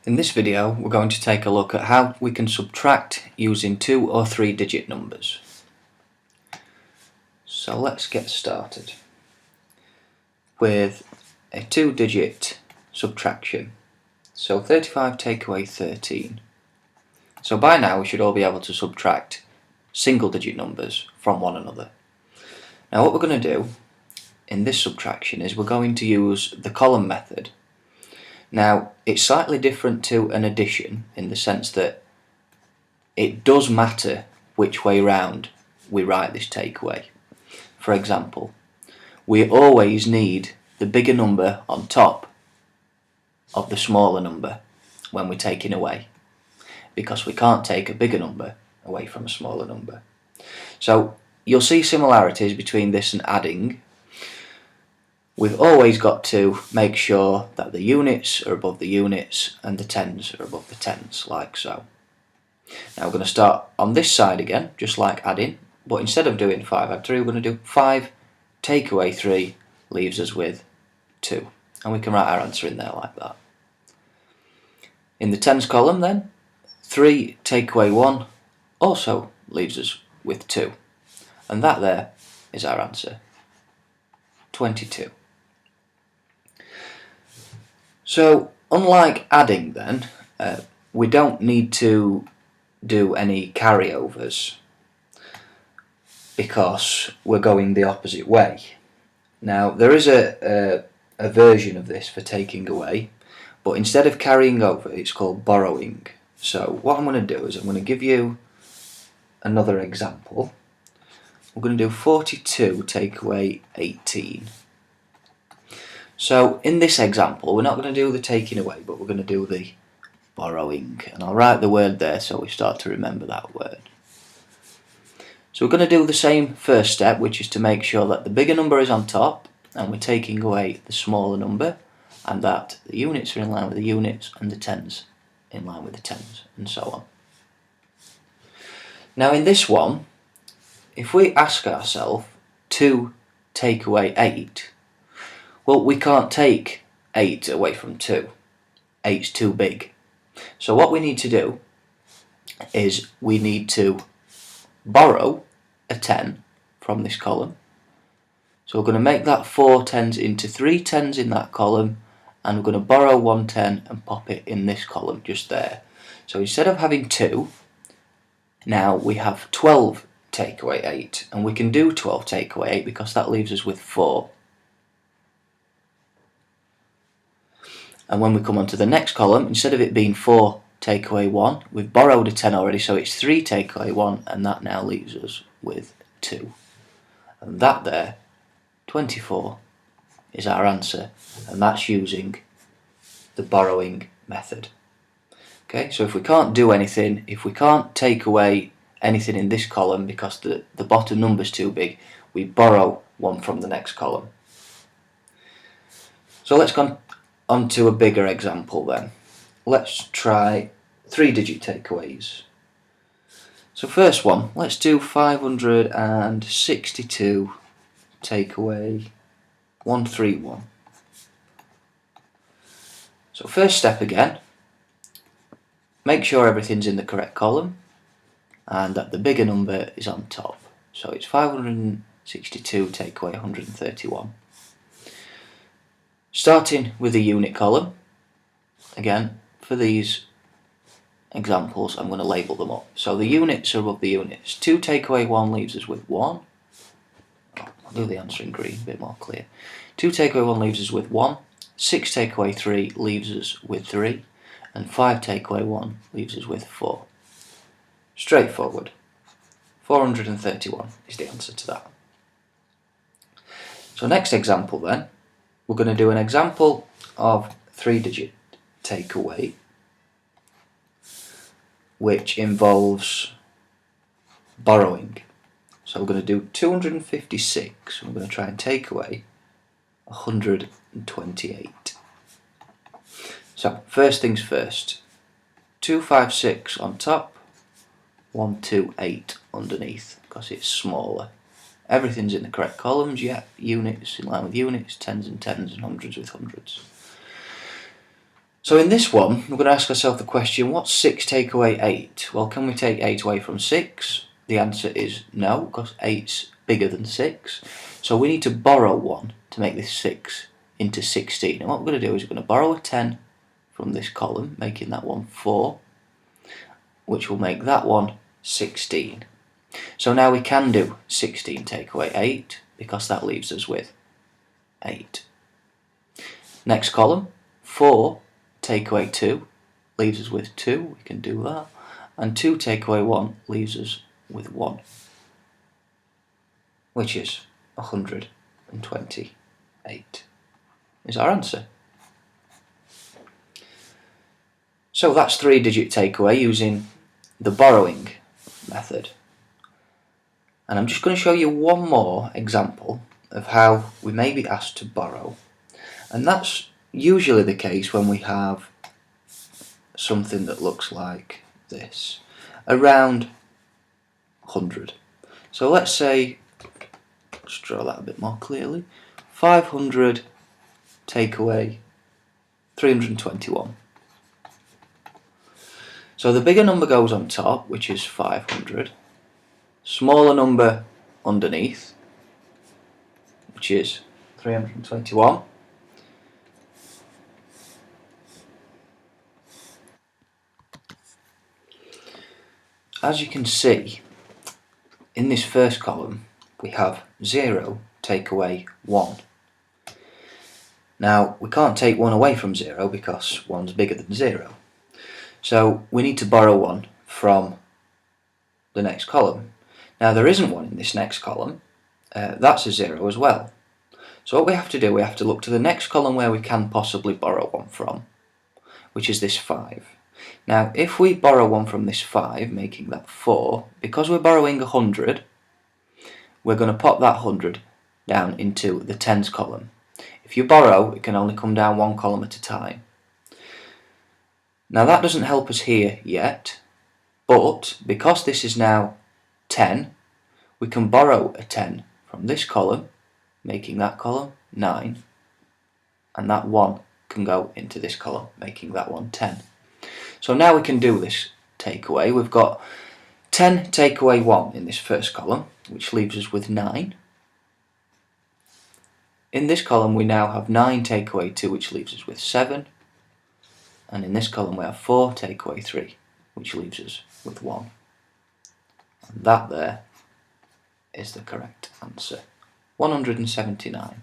In this video we're going to take a look at how we can subtract using 2 or 3 digit numbers. So let's get started with a 2-digit subtraction. So 35 take away 13. So by now we should all be able to subtract single digit numbers from one another. Now what we're going to do in this subtraction is we're going to use the column method. Now it's slightly different to an addition in the sense that it does matter which way round we write this takeaway. For example, we always need the bigger number on top of the smaller number when we're taking away, because we can't take a bigger number away from a smaller number. So you'll see similarities between this and adding. We've always got to make sure that the units are above the units and the tens are above the tens, like so. Now we're going to start on this side again, just like adding, but instead of doing 5 add 3, we're going to do 5 take away 3 leaves us with 2. And we can write our answer in there like that. In the tens column then, 3 take away 1 also leaves us with 2. And that there is our answer, 22. So unlike adding then, we don't need to do any carryovers because we're going the opposite way. Now there is a version of this for taking away, but instead of carrying over it's called borrowing. So what I'm going to do is I'm going to give you another example. We're going to do 42 take away 18. So in this example we're not going to do the taking away, but we're going to do the borrowing, and I'll write the word there so we start to remember that word. So we're going to do the same first step, which is to make sure that the bigger number is on top and we're taking away the smaller number, and that the units are in line with the units and the tens in line with the tens, and so on. Now in this one, if we ask ourselves 2 take away 8, well, we can't take 8 away from 2. 8's too big. So what we need to do is we need to borrow a 10 from this column. So we're going to make that 4 tens into 3 tens in that column, and we're going to borrow 1 10 and pop it in this column just there. So instead of having 2, now we have 12 take away 8, and we can do 12 take away 8 because that leaves us with 4. And when we come on to the next column, instead of it being 4 take away 1, we've borrowed a 10 already, so it's 3 take away 1, and that now leaves us with 2. And that there, 24, is our answer, and that's using the borrowing method. Okay, so if we can't do anything, if we can't take away anything in this column because the bottom number's too big, we borrow one from the next column. So let's go on to a bigger example then. Let's try 3-digit takeaways. So first one, let's do 562 take away 131. So first step again, make sure everything's in the correct column and that the bigger number is on top. So it's 562 take away 131. Starting with the unit column, again for these examples I'm going to label them up. So the units are above the units. 2 take away 1 leaves us with 1. I'll do the answer in green, a bit more clear. 2 take away 1 leaves us with 1. 6 take away 3 leaves us with 3. And 5 take away 1 leaves us with 4. Straightforward. 431 is the answer to that. So next example then, we're going to do an example of 3-digit takeaway, which involves borrowing. So we're going to do 256, and we're going to try and take away 128. So first things first, 256 on top, 128 underneath, because it's smaller. Everything's in the correct columns, yeah, units in line with units, tens and tens, and hundreds with hundreds. So in this one, we're going to ask ourselves the question, what's 6 take away 8? Well, can we take 8 away from 6? The answer is no, because 8's bigger than 6. So we need to borrow 1 to make this 6 into 16. And what we're going to do is we're going to borrow a 10 from this column, making that one 4, which will make that one 16. So now we can do 16 take away 8, because that leaves us with 8. Next column, 4 take away 2 leaves us with 2, we can do that, and 2 take away 1 leaves us with 1, which is 128 is our answer. So that's 3-digit takeaway using the borrowing method. And I'm just going to show you one more example of how we may be asked to borrow, and that's usually the case when we have something that looks like this, around 100. So let's say, let's draw that a bit more clearly, 500 take away 321. So the bigger number goes on top, which is 500, smaller number underneath, which is 321. As you can see, in this first column we have 0 take away 1. Now we can't take 1 away from 0 because 1's bigger than 0. So we need to borrow 1 from the next column. Now there isn't 1 in this next column, that's a 0 as well. So what we have to do, we have to look to the next column where we can possibly borrow 1 from, which is this 5. Now if we borrow 1 from this 5, making that 4, because we're borrowing 100, we're going to pop that 100 down into the tens column. If you borrow, it can only come down 1 column at a time. Now that doesn't help us here yet, but because this is now 10, we can borrow a 10 from this column, making that column 9, and that 1 can go into this column, making that one 10. So now we can do this takeaway. We've got 10 take away 1 in this first column, which leaves us with 9. In this column we now have 9 take away 2, which leaves us with 7. And in this column we have 4 take away 3, which leaves us with 1. And that there is the correct answer, 179.